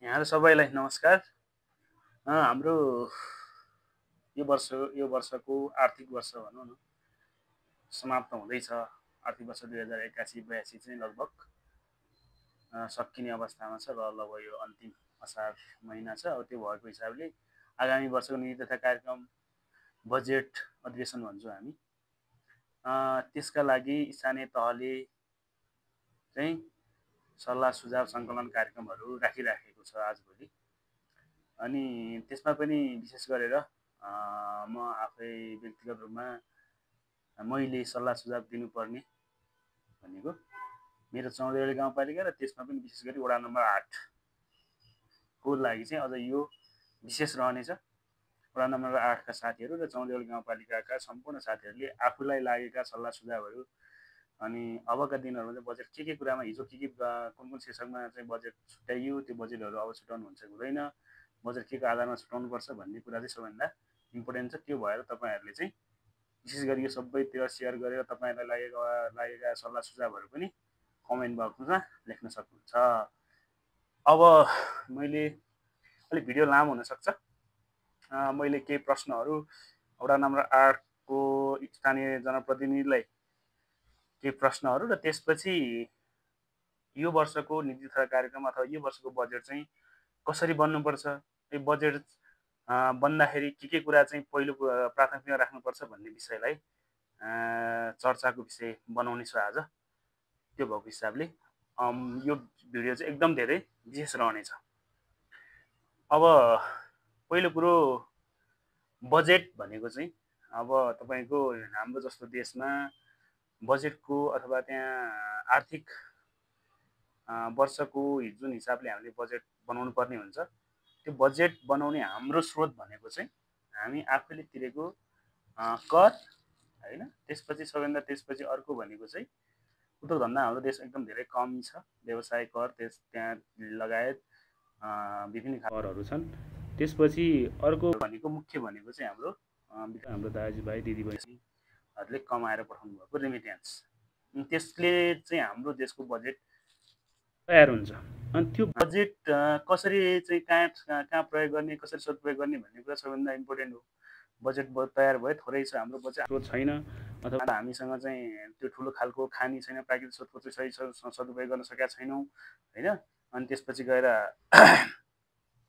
यहाँ सबैलाई नमस्कार। हाम्रो यो वर्षको आर्थिक वर्ष भनौँ न समाप्त हुँदैछ। आर्थिक वर्ष 2081-82 चाहिँ लगभग सकिने अवस्थामा छ र अब यो अन्तिम असार महिना छ। अब त्यो भएको हिसाबले आगामी वर्षको नीति तथा कार्यक्रम बजेट अधिवेशन भन्छौँ हामी। त्यसका लागि स्थानीय तहले चाहिँ सल्लाह सुझाव सङ्कलन कार्यक्रमहरू राखिराखेको छ आजभोलि। अनि त्यसमा पनि विशेष गरेर म आफै व्यक्तिगत रूपमा मैले सल्लाह सुझाव दिनुपर्ने भनेको मेरो चौँदेउली गाउँपालिका र त्यसमा पनि विशेष गरी वडा नम्बर 8 को लागि चाहिँ अझ यो विशेष रहनेछ। वडा नम्बर 8 का साथीहरू र चौँदेउली गाउँपालिकाका सम्पूर्ण साथीहरूले आफूलाई लागेका सल्लाह सुझावहरू अनि अबका दिनहरूमा चाहिँ बजेट के कुरामा हिजो के कुन शीर्षकमा चाहिँ बजेट छुट्याइयो, त्यो बजेटहरू अब छुट्याउनु हुन्छ हुँदैन, बजेट के को आधारमा छुट्याउनुपर्छ भन्ने कुरा चाहिँ सबैभन्दा इम्पोर्टेन्ट छ। त्यो भएर तपाईँहरूले चाहिँ विशेष गरी यो सबैतिर सेयर गरेर तपाईँहरूलाई लागेका सल्लाह सुझावहरू पनि कमेन्ट बक्समा लेख्न सक्नुहुन्छ। अब मैले अलिक भिडियो लामो हुनसक्छ। मैले केही प्रश्नहरू वडा नम्बर 8 को स्थानीय जनप्रतिनिधिलाई केही प्रश्नहरू र त्यसपछि यो वर्षको नीति तथा कार्यक्रम अथवा यो वर्षको बजेट चाहिँ कसरी बन्नुपर्छ, यो बजेट बन्दाखेरि के कुरा चाहिँ पहिलो प्राथमिकता राख्नुपर्छ भन्ने विषयलाई चर्चाको विषय बनाउने छु आज। त्यो भएको हिसाबले यो भिडियो चाहिँ एकदम धेरै विशेष रहनेछ। अब पहिलो कुरो बजेट भनेको चाहिँ अब तपाईको हाम्रो जस्तो देशमा बजेटको अथवा त्यहाँ आर्थिक वर्षको जुन हिसाबले हामीले बजेट बनाउनु पर्ने हुन्छ, त्यो बजेट बनाउने हाम्रो स्रोत भनेको चाहिँ हामी आफैले तिरेको कर हैन। त्यसपछि अर्को भनेको चाहिँ उद्योग धन्दा हाम्रो देश एकदम धेरै कम छ। व्यवसाय कर त्यहाँ लगायत विभिन्न करहरू छन्। त्यसपछि अर्को भनेको मुख्य भनेको चाहिँ हाम्रो दाजुभाइ दिदीबहिनीहरूले कमाएर पठाउनु भएको रेमिट्यान्स, त्यसले चाहिँ हाम्रो देशको बजेट तयार हुन्छ। अनि त्यो बजेट कसरी चाहिँ कहाँ प्रयोग गर्ने, कसरी सदुपयोग गर्ने भन्ने कुरा सबैभन्दा इम्पोर्टेन्ट हो। बजेट तयार भए थोरै छ, हाम्रो बजेट छैन अथवा हामीसँग चाहिँ त्यो ठुलो खालको खानी छैन, प्राकृतिक स्रोतको चाहिँ सही सदुपयोग गर्न सकेका छैनौँ हैन। अनि त्यसपछि गएर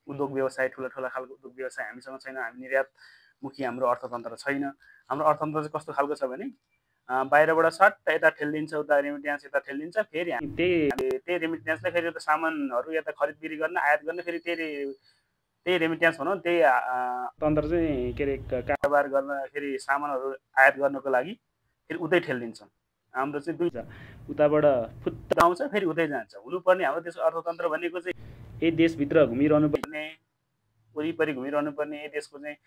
उद्योग व्यवसाय ठुला खालको उद्योग व्यवसाय हामीसँग छैन, हामी निर्यातमुखी हाम्रो अर्थतन्त्र छैन। हाम्रो अर्थतन्त्र चाहिँ कस्तो खालको छ भने बाहिरबाट सट्ट यता ठेलिदिन्छ, उता रेमिट्यान्स यता ठेलिदिन्छ, फेरि हामी त्यही रेमिट्यान्सलाई फेरि यता सामानहरू यता खरिद बिक्री गर्न आयात गर्न, फेरि त्यही रेमिट्यान्स भनौँ त्यही तन्त्र चाहिँ के अरे कारोबार गर्न, फेरि सामानहरू आयात गर्नको लागि फेरि उतै ठेलिदिन्छ। हाम्रो चाहिँ दुई छ, उताबाट फुत्त आउँछ फेरि उतै जान्छ। हुनुपर्ने हाम्रो देशको अर्थतन्त्र भनेको चाहिँ यही देशभित्र घुमिरहनु पर्ने, वरिपरि घुमिरहनु पर्ने, यही देशको चाहिँ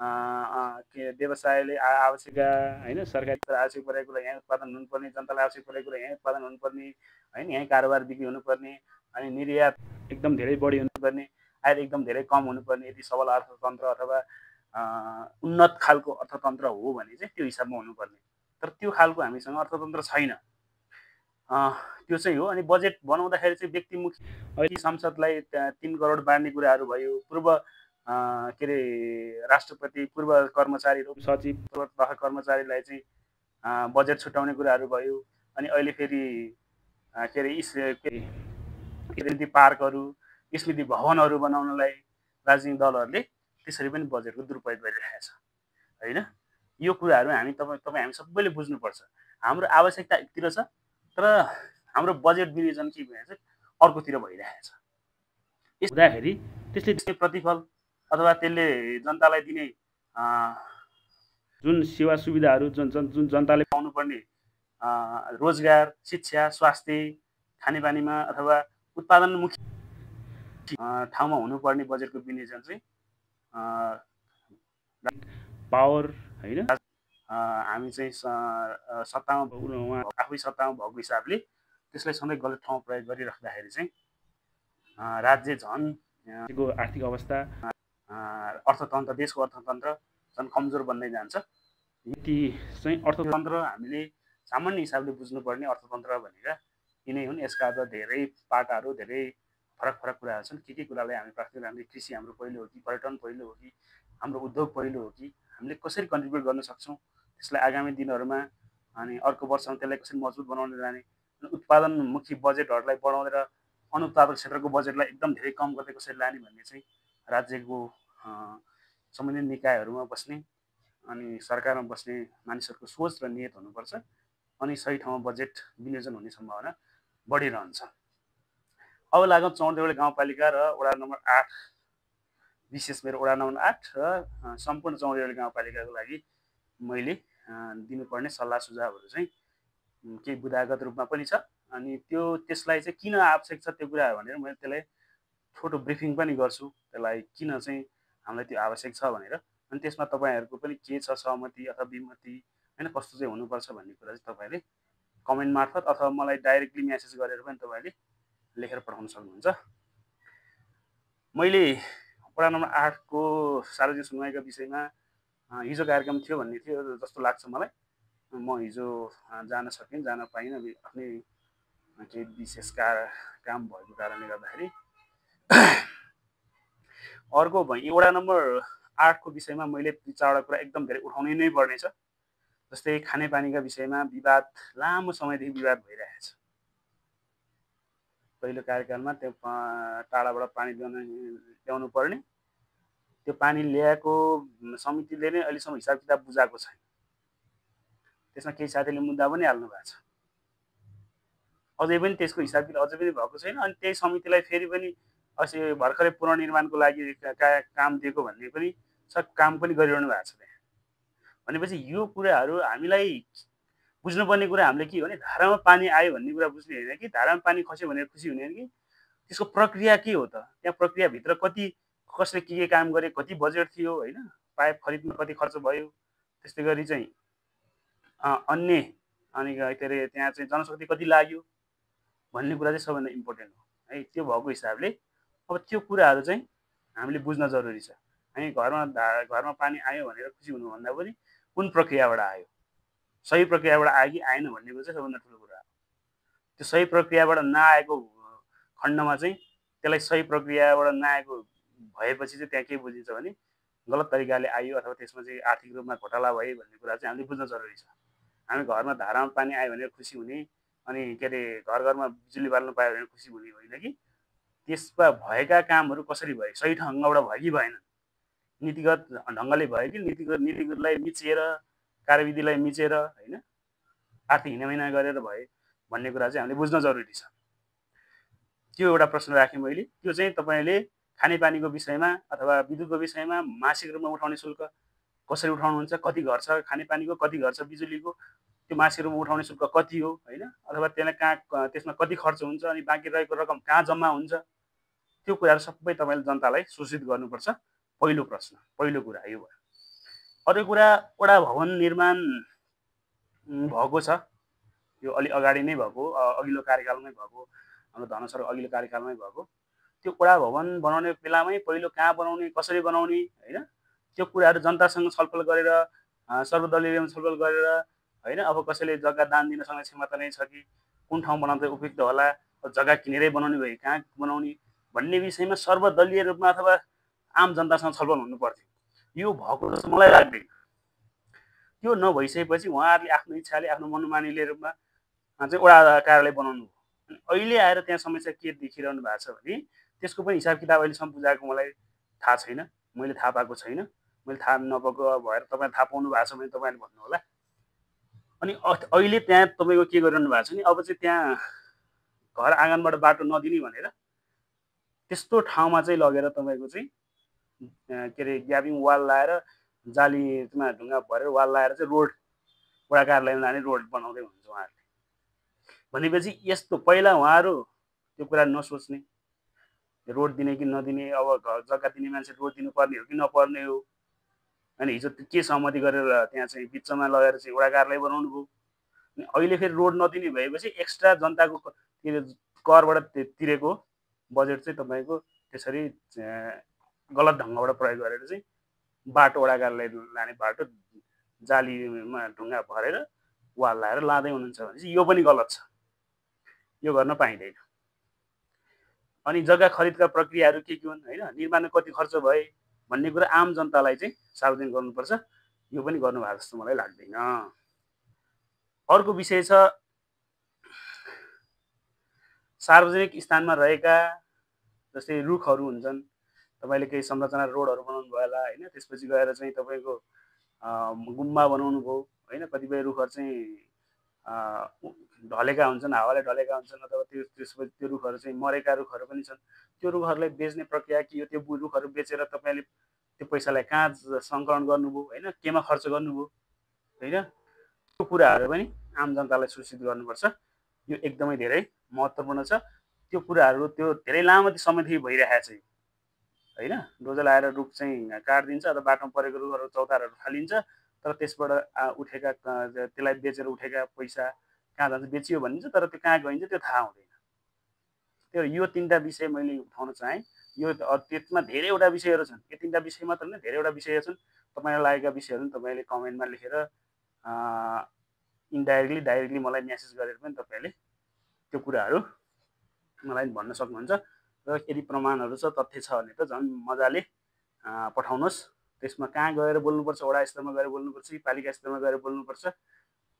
व्यवसायले आवश्यक हैन, सरकारी आवश्यक परेको कुरा यहाँ उत्पादन हुनुपर्ने, जनतालाई आवश्यक परेको कुरा यहाँ उत्पादन हुनुपर्ने हैन, यहाँ कारोबार बिक्री हुनुपर्ने, अनि निर्यात एकदम धेरै बढी हुनुपर्ने, आयात एकदम धेरै कम हुनुपर्ने। यदि सबल अर्थतन्त्र अथवा उन्नत खालको अर्थतन्त्र हो भने चाहिँ त्यो हिसाबमा हुनुपर्ने, तर त्यो खालको हामीसँग अर्थतन्त्र छैन। त्यो चाहिँ हो। अनि बजेट बनाउँदाखेरि चाहिँ व्यक्तिमुखी अहिले संसदलाई 3 करोड बाँड्ने कुराहरू भयो, पूर्व के अरे राष्ट्रपति, पूर्व कर्मचारी, सचिव, पूर्व कर्मचारीलाई चाहिँ बजेट छुट्याउने कुराहरू भयो। अनि अहिले फेरि के अरे स्मृति पार्कहरू, स्मृति भवनहरू बनाउनलाई राजनीतिक दलहरूले त्यसरी पनि बजेटको दुरुपयोग गरिरहेको छ हैन। यो कुराहरू तपाईँ हामी सबैले बुझ्नुपर्छ। हाम्रो आवश्यकता एकतिर छ, तर हाम्रो बजेट विनियोजन के भने चाहिँ अर्कोतिर भइरहेको छ। यस हुँदाखेरि त्यसले प्रतिफल अथवा त्यसले जनतालाई दिने जुन सेवा सुविधाहरू जुन जनताले पाउनुपर्ने रोजगार, शिक्षा, स्वास्थ्य, खानेपानीमा अथवा उत्पादनमुखी ठाउँमा हुनुपर्ने बजेटको विनियोजन चाहिँ पावर हैन, हामी चाहिँ सत्तामा आफै सत्तामा भएको हिसाबले त्यसलाई सधैँ गलत ठाउँमा प्रयोग गरिराख्दाखेरि चाहिँ राज्य झन् आर्थिक अवस्था, अर्थतन्त्र, देशको अर्थतन्त्र झन् कमजोर बन्दै जान्छ। यति चाहिँ अर्थतन्त्र हामीले सामान्य हिसाबले बुझ्नुपर्ने अर्थतन्त्र भनेका यिनै हुन्। यसका अझ धेरै पाटाहरू, धेरै फरक फरक कुराहरू छन्। के कुरालाई हामी प्राथमिकता हामीले कृषि हाम्रो पहिलो हो कि पर्यटन पहिलो हो कि हाम्रो उद्योग पहिलो हो कि हामीले कसरी कन्ट्रिब्युट गर्न सक्छौँ त्यसलाई आगामी दिनहरूमा अनि अर्को वर्षमा त्यसलाई कसरी मजबुत बनाउँदै जाने उत्पादनमुखी बजेटहरूलाई बढाउँदै र अनुत्पादक क्षेत्रको बजेटलाई एकदम धेरै कम गर्दै कसरी लाने भन्ने चाहिँ राज्यको सम्बन्धित निकायहरूमा बस्ने अनि सरकारमा बस्ने मानिसहरूको सोच र नियत हुनुपर्छ अनि सही ठाउँमा बजेट विनियोजन हुने सम्भावना बढिरहन्छ। अब लागौँ चौरदेउले गाउँपालिका र वडा नम्बर 8 विशेष मेरो वडा नम्बर 8 र सम्पूर्ण चौरदेउले गाउँपालिकाको लागि मैले दिनुपर्ने सल्लाह सुझावहरू चाहिँ केही बुदागत रूपमा पनि छ अनि त्यसलाई चाहिँ किन आवश्यक छ त्यो कुरा भनेर मैले त्यसलाई छोटो ब्रिफिङ पनि गर्छु त्यसलाई किन चाहिँ हामीलाई त्यो आवश्यक छ भनेर अनि त्यसमा तपाईँहरूको पनि के छ सहमति अथवा विमति हैन कस्तो चाहिँ हुनुपर्छ भन्ने कुरा चाहिँ तपाईँले कमेन्ट मार्फत अथवा मलाई डाइरेक्टली मेसेज गरेर पनि तपाईँले लेखेर पठाउन सक्नुहुन्छ। मैले वडा नम्बर 8 को सार्वजनिक सुनवाईका विषयमा हिजो कार्यक्रम थियो भन्ने थियो जस्तो लाग्छ मलाई। म हिजो जान सकिनँ, जान पाइनँ आफ्नै केही विशेष काम भएको कारणले गर्दाखेरि। अर्को वडा नम्बर 8 को विषयमा मैले 4वटा कुरा एकदम धेरै उठाउनै नै पर्नेछ। जस्तै खानेपानीका विषयमा विवाद लामो समयदेखि विवाद भइरहेको छ। पहिलो कार्यकालमा त्यो टाढाबाट पानी ल्याउनु पर्ने त्यो पानी ल्याएको समितिले नै अहिलेसम्म हिसाब किताब बुझाएको छैन। त्यसमा केही साथीले मुद्दा पनि हाल्नु भएको छ। अझै पनि त्यसको हिसाब किताब अझै पनि भएको छैन अनि त्यही समितिलाई फेरि पनि अस्ति भर्खरै पुनर्निर्माणको लागि काम दिएको भन्ने पनि छ, काम पनि गरिरहनु भएको छ त्यहाँ। भनेपछि यो कुराहरू हामीलाई बुझ्नुपर्ने कुरा हामीले के हो भने धारामा पानी आयो भन्ने कुरा बुझ्ने होइन कि धारामा पानी खस्यो भनेर खुसी हुने होइन कि त्यसको प्रक्रिया के हो त, त्यहाँ प्रक्रियाभित्र कति कसले के काम गरे, कति बजेट थियो होइन, पाइप खरिदमा कति खर्च भयो, त्यस्तै गरी चाहिँ अन्य अनि के अरे त्यहाँ चाहिँ जनशक्ति कति लाग्यो भन्ने कुरा चाहिँ सबभन्दा इम्पोर्टेन्ट हो है। त्यो भएको हिसाबले अब त्यो कुराहरू चाहिँ हामीले बुझ्न जरुरी छ। हामी घरमा पानी आयो भनेर खुसी हुनुभन्दा पनि कुन प्रक्रियाबाट आयो, सही प्रक्रियाबाट आयो कि आएन भन्ने कुरा चाहिँ सबभन्दा ठुलो कुरा हो। त्यो सही प्रक्रियाबाट नआएको खण्डमा चाहिँ त्यसलाई सही प्रक्रियाबाट नआएको भएपछि चाहिँ त्यहाँ के बुझिन्छ भने गलत तरिकाले आयो अथवा त्यसमा चाहिँ आर्थिक रूपमा घोटाला भयो भन्ने कुरा चाहिँ हामीले बुझ्न जरुरी छ। हामी घरमा धारामा पानी आयो भनेर खुसी हुने अनि के अरे घर घरमा बिजुली बाल्न पायो भनेर खुसी हुने होइन कि त्यसमा भएका कामहरू कसरी भए, सही ढङ्गबाट भयो कि भएन, नीतिगत ढङ्गले भयो कि नीतिगतलाई मिचेर कार्यविधिलाई मिचेर होइन आर्थिक हिनामिना गरेर भयो भन्ने कुरा चाहिँ हामीले बुझ्न जरुरी छ। त्यो एउटा प्रश्न राखेँ मैले। त्यो चाहिँ तपाईँले खानेपानीको विषयमा अथवा विद्युतको विषयमा मासिक रूपमा उठाउने शुल्क कसरी उठाउनुहुन्छ, कति घर छ खानेपानीको, कति घर छ बिजुलीको, त्यो मासिक रूपमा उठाउने शुल्क कति हो होइन, अथवा त्यसमा कति खर्च हुन्छ अनि बाँकी रहेको रकम कहाँ जम्मा हुन्छ, त्यो कुराहरू सबै तपाईँले जनतालाई सूचित गर्नुपर्छ। पहिलो प्रश्न, पहिलो कुरा यो भयो। अर्को कुरा वडा भवन निर्माण भएको छ, यो अलि अगाडि नै भएको, अघिल्लो कार्यकालमै भएको, हाम्रो धनसर अघिल्लो कार्यकालमै भएको। त्यो वडा भवन बनाउने बेलामै पहिलो कहाँ बनाउने, कसरी बनाउने होइन, त्यो कुराहरू जनतासँग छलफल गरेर सर्वदलीय छलफल गरेर होइन, अब कसैले जग्गा दान दिन सक्ने क्षमता नै छ कि कुन ठाउँ बनाउँदा उपयुक्त होला, जग्गा किनेरै बनाउने भए कहाँ बनाउने भन्ने विषयमा सर्वदलीय रूपमा अथवा आम जनतासँग छलफल हुनु पर्थ्यो। यो भएको जस्तो मलाई लाग्दैन। त्यो नभइसकेपछि उहाँहरूले आफ्नो इच्छाले आफ्नो मनमानीले रूपमा चाहिँ वडा कार्यालय बनाउनु हो। अनि अहिले आएर त्यहाँ समस्या के देखिरहनु भएको छ भने त्यसको पनि हिसाब किताब अहिलेसम्म बुझाएको मलाई थाहा छैन, मैले थाहा पाएको छैन। मैले थाहा नपाएको भएर तपाईँले थाहा पाउनु भएको छ भने तपाईँले भन्नु होला। अनि अहिले त्यहाँ तपाईँको के गरिरहनु भएको छ भने अब चाहिँ त्यहाँ घर आँगनबाट बाटो नदिने भनेर त्यस्तो ठाउँमा चाहिँ लगेर तपाईँको चाहिँ के अरे ग्याबिङ वाल लाएर जालीमा ढुङ्गा भरेर वाल लाएर चाहिँ रोड वडा कार्यालयमा लाने रोड बनाउँदै हुनुहुन्छ उहाँहरूले। भनेपछि यस्तो पहिला उहाँहरू त्यो कुरा नसोच्ने, रोड दिने कि नदिने, अब जग्गा दिने मान्छे रोड दिनुपर्ने हो कि नपर्ने हो, अनि हिजो के सहमति गरेर त्यहाँ चाहिँ बिचमा लगेर चाहिँ वडा कार्यालय बनाउनु भयो। अनि अहिले फेरि रोड नदिने भएपछि एक्स्ट्रा जनताको करबाट तिरेको बजेट चाहिँ तपाईँको त्यसरी गलत ढङ्गबाट प्रयोग गरेर चाहिँ बाटो वडा कार्यालय लाने बाटो जालीमा ढुङ्गा भरेर वाल लाएर लाँदै हुनुहुन्छ भने चाहिँ यो पनि गलत छ, यो गर्न पाइँदैन। अनि जग्गा खरिदका प्रक्रियाहरू के हुन् हैन, निर्माणमा कति खर्च भए भन्ने कुरा आम जनतालाई चाहिँ सार्वजनिक गर्नुपर्छ। यो पनि गर्नुभएको जस्तो मलाई लाग्दैन। अर्को विषय छ सार्वजनिक स्थानमा रहेका जस्तै रुखहरू हुन्छन्, तपाईँले केही संरचना रोडहरू बनाउनु भयो होला हैन, त्यसपछि गएर चाहिँ तपाईँको गुम्बा बनाउनु भयो हैन, कतिपय रुखहरू चाहिँ ढलेका हुन्छन्, हावाले ढलेका हुन्छन्, अथवा त्यसपछि त्यो रुखहरू चाहिँ मरेका रुखहरू पनि छन्। त्यो रुखहरूलाई बेच्ने प्रक्रिया के हो, त्यो रुखहरू बेचेर तपाईँले त्यो पैसालाई कहाँ सङ्कलन गर्नुभयो हैन, केमा खर्च गर्नुभयो हैन, त्यो कुराहरू पनि आम जनतालाई सूचित गर्नुपर्छ। यो एकदमै धेरै महत्त्वपूर्ण छ। त्यो कुराहरू त्यो धेरै लामो समयदेखि भइरहेको छ हैन, डोजर आएर रुख चाहिँ काटिदिन्छ अथवा बाटोमा परेको रुखहरू चौताराहरू फालिन्छ, तर त्यसबाट उठेका त्यसलाई बेचेर उठेका पैसा कहाँ जान्छ, बेचियो भनिन्छ, तर त्यो कहाँ गइन्छ त्यो थाहा हुँदैन। त्यो यो तीनटा विषय मैले उठाउन चाहेँ। यो त्यसमा धेरैवटा विषयहरू छन्, यो तीनटा विषय मात्र होइन, धेरैवटा विषय छन्। तपाईँलाई लागेका विषयहरू तपाईँले कमेन्टमा लेखेर इन्डाइरेक्टली डाइरेक्टली मलाई मेसेज गरेर पनि तपाईँले त्यो कुराहरू मलाई भन्न सक्नुहुन्छ। र यदि प्रमाणहरू छ, तथ्य छ भने त झन् मजाले पठाउनुहोस्। त्यसमा कहाँ गएर बोल्नुपर्छ, वडा स्तरमा गएर बोल्नुपर्छ कि पालिका स्तरमा गएर बोल्नुपर्छ,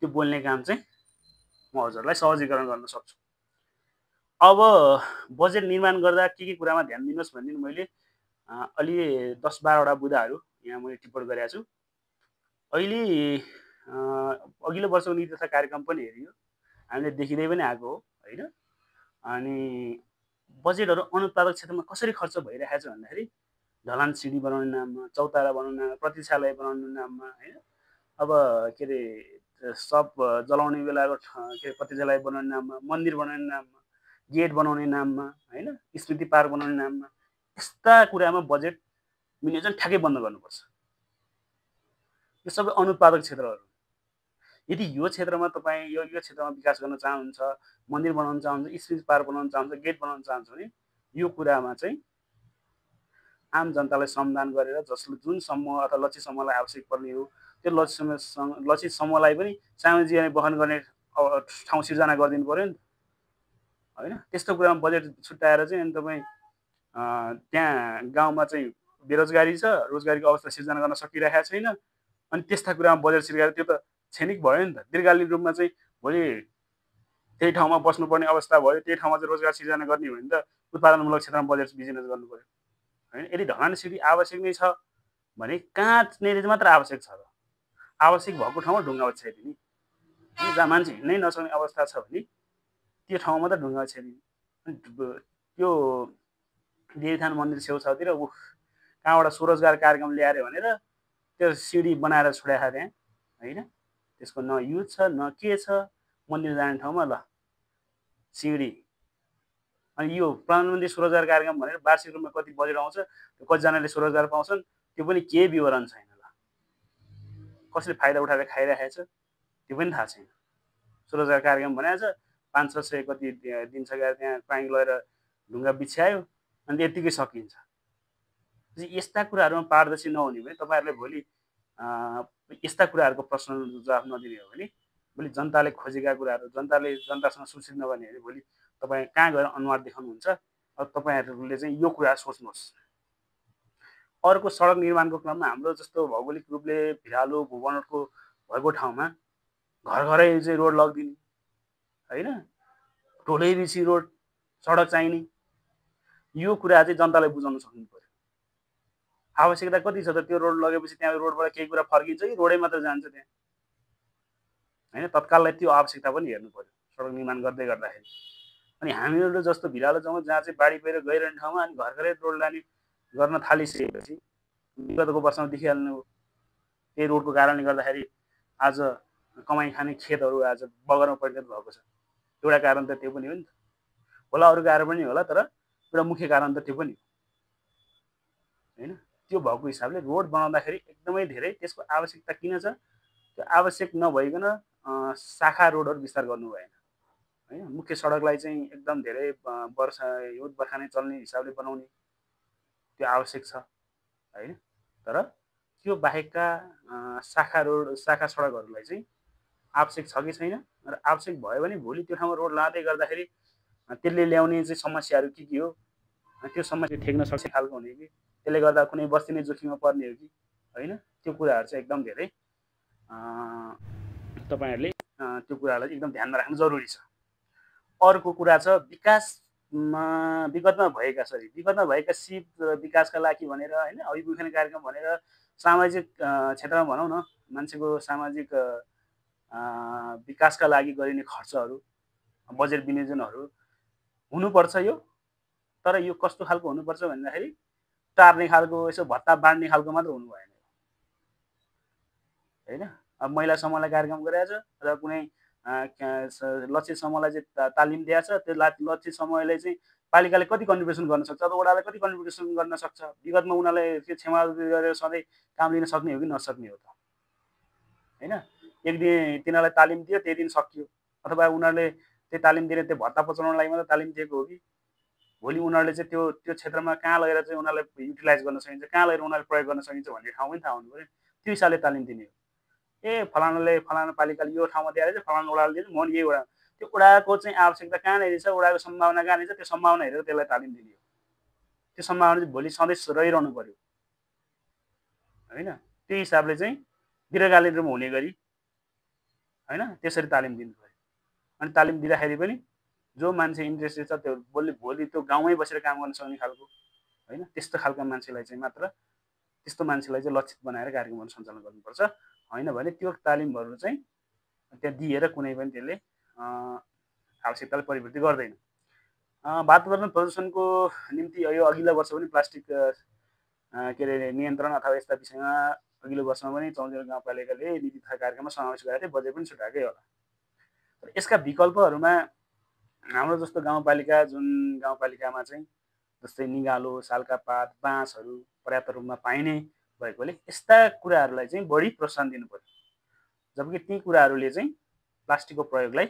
त्यो बोल्ने काम चाहिँ म हजुरलाई सहजीकरण गर्न सक्छु। अब बजेट निर्माण गर्दा के कुरामा ध्यान दिनुहोस् भन्ने मैले अलि 10-12वटा बुदाहरू यहाँ मैले टिप्पण गरेको छु। अहिले अघिल्लो वर्षको नीति तथा कार्यक्रम पनि हेरियो, हामीले देखिँदै पनि आएको हो हैन। अनि बजेटहरू अनुत्पादक क्षेत्रमा कसरी खर्च भइरहेको छ भन्दाखेरि ढलान सिडी बनाउने नाममा, चौतारा बनाउने नाममा, प्रतीक्षालय बनाउने नाममा हैन, अब के अरे सब जलाउने बेलाको के अरे प्रतीक्षालय बनाउने नाममा, मन्दिर बनाउने नाममा, गेट बनाउने नाममा हैन, स्मृति पार्क बनाउने नाममा, यस्ता कुरामा बजेट विनियोजन ठ्याक्कै बन्द गर्नुपर्छ। यो सबै अनुत्पादक क्षेत्रहरू। यदि यो क्षेत्रमा तपाईँ यो क्षेत्रमा विकास गर्न चाहनुहुन्छ, मन्दिर बनाउन चाहनुहुन्छ, स्मृति पार्क बनाउन चाहनुहुन्छ, गेट बनाउन चाहनुहुन्छ भने यो कुरामा चाहिँ आम जनतालाई सम्मान गरेर जसले जुन समूह अथवा लक्षित समूहलाई आवश्यक पर्ने हो त्यो लक्षित समूहलाई पनि सामाजिक जीवन वहन गर्ने ठाउँ सिर्जना गरिदिनु पर्यो नि हैन। त्यस्तो कुरामा बजेट छुट्याएर चाहिँ अनि तपाईँ त्यहाँ गाउँमा चाहिँ बेरोजगारी छ, रोजगारीको अवस्था सिर्जना गर्न सकिरहेको छैन, अनि त्यस्ता कुरामा बजेट सिर्काएर त्यो त क्षणिक भयो नि त। दीर्घकालीन रूपमा चाहिँ भोलि त्यही ठाउँमा बस्नुपर्ने अवस्था भयो, त्यही ठाउँमा चाहिँ रोजगार सिर्जना गर्ने हो भने त उत्पादनमूलक क्षेत्रमा बजेट बिजिनेस गर्नु पर्यो हैन। यदि ढलान सिडी आवश्यक नै छ भने कहाँनिर मात्र आवश्यक छ र, आवश्यक भएको ठाउँमा ढुङ्गा ओछ्याइदिने, जहाँ मान्छे हिँड्नै नसक्ने अवस्था छ भने त्यो ठाउँमा त ढुङ्गा ओछ्याइदिने। त्यो देवीथान मन्दिर छेउछाउतिर कहाँबाट स्वरोजगार कार्यक्रम ल्याएर भनेर त्यो सिडी बनाएर छोड्या त्यहाँ हैन। त्यसको न युज छ न के छ, मन्दिर जाने ठाउँमा ल सिडी। अनि यो प्रधानमन्त्री स्वरोजगार कार्यक्रम भनेर वार्षिक रूपमा कति बजेट आउँछ, कतिजनाले स्वरोजगार पाउँछन्, त्यो पनि केही विवरण छैन। ल कसले फाइदा उठाएर खाइरहेको छ त्यो पनि थाहा छैन। स्वरोजगार कार्यक्रम भनेको छ 500-600 कति दिन्छ गएर त्यहाँ पानी लगेर ढुङ्गा बिछ्यायो अनि यतिकै सकिन्छ। यस्ता कुराहरूमा पारदर्शी नहुने भने तपाईँहरूले भोलि यस्ता कुराहरूको प्रश्न जवाफ नदिने हो भने भोलि जनताले खोजेका कुराहरू जनतासँग सूचित नगर्ने भने भोलि तपाईँ कहाँ गएर अनुहार देखाउनुहुन्छ। अब तपाईँहरूले चाहिँ यो कुरा सोच्नुहोस्। अर्को सडक निर्माणको क्रममा हाम्रो जस्तो भौगोलिक रूपले भिरालो भूबनोटको भएको ठाउँमा घर घरै चाहिँ रोड लगिदिने हैन, टोलै बिची रोड सडक चाहिने, यो कुरा चाहिँ जनतालाई बुझाउन सक्नु पर्यो। आवश्यकता कति छ त त्यो रोड लगेपछि त्यहाँ रोडबाट केही कुरा फर्किन्छ कि रोडै मात्र जान्छ त्यहाँ हैन। तत्काललाई त्यो आवश्यकता पनि हेर्नु पर्यो सडक निर्माण गर्दै गर्दाखेरि। अनि हामीहरू जस्तो भिरालो जग्गा जहाँ चाहिँ बाढी पहिरो गइरहने ठाउँमा अनि घर घरै रोड लाने गर्न थालिसकेपछि विगतको वर्षमा देखिहाल्नु हो, त्यही रोडको कारणले गर्दाखेरि आज कमाइ खाने खेतहरू आज बगरमा परिणत भएको छ। एउटा कारण त त्यो पनि हो नि त, होला अरू कारण पनि होला, तर एउटा मुख्य कारण त त्यो पनि हो हैन। त्यो भएको हिसाबले रोड बनाउँदाखेरि एकदमै धेरै त्यसको आवश्यकता किन छ, त्यो आवश्यक नभइकन शाखा रोडहरू विस्तार गर्नु भएन हैन। मुख्य सडकलाई चाहिँ एकदम धेरै वर्षा हिउँद बर्खा नै चल्ने हिसाबले बनाउने त्यो आवश्यक छ हैन। तर त्यो बाहेकका शाखा रोड शाखा सडकहरूलाई चाहिँ आवश्यक छ कि छैन, र आवश्यक भयो भने भोलि त्यो ठाउँमा रोड लाँदै गर्दाखेरि त्यसले ल्याउने चाहिँ समस्याहरू के हो, त्यो समस्या ठेक्न सक्ने खालको हुने कि त्यसले गर्दा कुनै बस्ती नै जोखिममा पर्ने हो कि होइन, त्यो कुराहरू चाहिँ एकदम धेरै तपाईँहरूले त्यो कुरालाई एकदम ध्यानमा राख्नु जरुरी छ। अर्को कुरा छ विगतमा भएका सिप विकासका लागि भनेर होइन, अभिमुखन कार्यक्रम भनेर सामाजिक क्षेत्रमा भनौँ न, मान्छेको सामाजिक विकासका लागि गरिने खर्चहरू, बजेट विनियोजनहरू हुनुपर्छ यो। तर यो कस्तो खालको हुनुपर्छ भन्दाखेरि टार्ने खालको, यसो भत्ता बाँड्ने खालको मात्र हुनु भएन होइन। अब महिला समूहलाई कार्यक्रम गरेछ र कुनै लक्षित समूहलाई चाहिँ तालिम दिएछ, त्यो लक्षित समूहले चाहिँ पालिकाले कति कन्ट्रिब्युसन गर्न सक्छ अथवा वडाले कति कन्ट्रिब्युसन गर्न सक्छ, विगतमा उनीहरूले त्यो क्षमावृत्ति गरेर सधैँ काम लिन सक्ने हो कि नसक्ने हो त होइन। एक दिन तिनीहरूलाई तालिम दियो, त्यही दिन सकियो, अथवा उनीहरूले त्यो तालिम दिने त्यो भत्ता पचाउनको लागि मात्र तालिम दिएको हो कि भोलि उनीहरूले चाहिँ त्यो क्षेत्रमा कहाँ लगेर चाहिँ उनीहरूलाई युटिलाइज गर्न सकिन्छ, कहाँ लगेर उनीहरूले प्रयोग गर्न सकिन्छ भन्ने ठाउँ पनि थाहा हुनु पऱ्यो। त्यो हिसाबले तालिम दिने हो। फलानाले फलाना पालिकाले यो ठाउँमा दिएर चाहिँ फलाना वडाले दिन्छ, म यही वडा, त्यो वडाको चाहिँ आवश्यकता कहाँनिर छ, वडाको सम्भावना कहाँनिर छ, त्यो सम्भावना हेरेर त्यसलाई तालिम दिने हो। त्यो सम्भावना चाहिँ भोलि सधैँ रहिरहनु पर्यो होइन। त्यो हिसाबले चाहिँ दीर्घकालीन रूपमा हुने गरी होइन त्यसरी तालिम दिनु पर्यो। अनि तालिम दिँदाखेरि पनि जो मान्छे इन्ट्रेस्टेड छ त्यो भोलि त्यो गाउँमै बसेर काम गर्न सक्ने खालको होइन, त्यस्तो खालको मान्छेलाई चाहिँ मात्र, त्यस्तो मान्छेलाई चाहिँ लक्षित बनाएर कार्यक्रमहरू सञ्चालन गर्नुपर्छ। होइन भने त्यो तालिमहरू चाहिँ त्यहाँ दिएर कुनै पनि त्यसले आवश्यकतालाई परिपूर्ति गर्दैन। वातावरण प्रदूषणको निम्ति यो अघिल्लो वर्ष पनि प्लास्टिक के अरे नियन्त्रण अथवा यस्ता विषयमा अघिल्लो वर्षमा पनि चौधरी गाउँपालिकाले नीति तथा कार्यक्रममा समावेश गरेको थियो, बजेट पनि छुट्याएकै होला। तर यसका विकल्पहरूमा हाम्रो जस्तो गाउँपालिका, जुन गाउँपालिकामा चाहिँ जस्तै निगालो, सालका पात, बाँसहरू पर्याप्त रूपमा पाइने भएकोले यस्ता कुराहरूलाई चाहिँ बढी प्रोत्साहन दिनु पर्यो, जबकि ती कुराहरूले चाहिँ प्लास्टिकको प्रयोगलाई